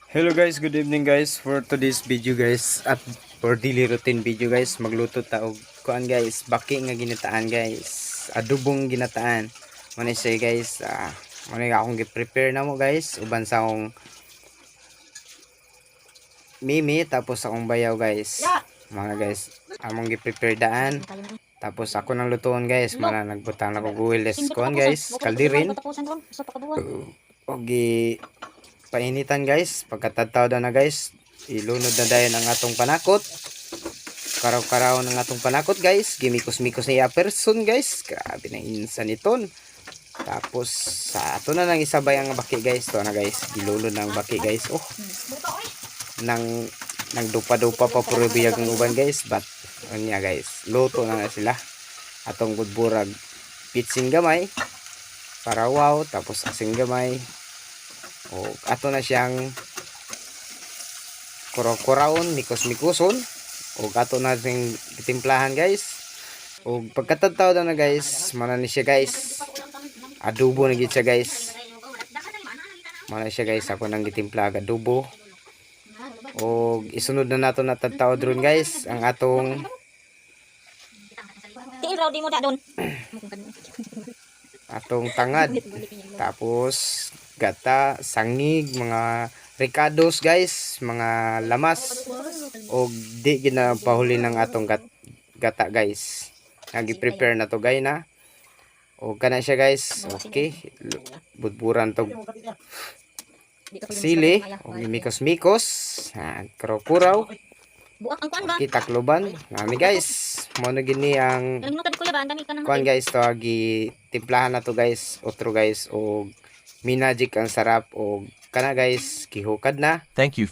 Hello guys, good evening guys. For today's video guys, at for daily routine video guys, magluto ta og kuan guys, baki nga ginataan guys. Adobong ginataan. Muna siya guys, muna akong gi-prepare na mo guys, uban sa akong mimi tapos akong bayaw guys. Mga guys, among gi-prepare daan. Tapos ako nang lutuon guys, mana nagbutang na ko guwiles kuan guys, kaldirin. Og painitan guys, pagkatadtaw daw na guys, ilunod na dayon ang atong panakot, karaw-karaw ng atong panakot guys, gimikos-mikos niya person guys, grabe na insan iton. Tapos sa ato na nang isabay ang baki guys, to na guys, gilunod ng baki guys. Nang dupa-dupa pa puro biyag ng uban guys, but niya guys, luto na sila. Atong budburag pitsing gamay para wow, tapos asing gamay. O ato na siyang kuraw-kurawon, mikos-mikoson. O ato na siyang timplahan guys. O pagkatadtaw na guys, mana ni siya guys, adobo na gid siya guys. Mana siya guys, ako nang gitimpla adobo. O isunod na nato na tadtaw dron guys ang atong atong tangad, tapos gata, sangig, mga ricados guys, mga lamas, o di ginapahuli ng atong gata guys. Nagi-prepare na to guys na. O kana siya guys, okay. Budburan to sili, o mikos-mikos, kuraw-kuraw, okay, takloban. Nami guys, mo na gini ang kuan guys, to agi timplahan na to guys, otro guys, o minagic ang sarap, o kana guys, gihukad na. Thank you.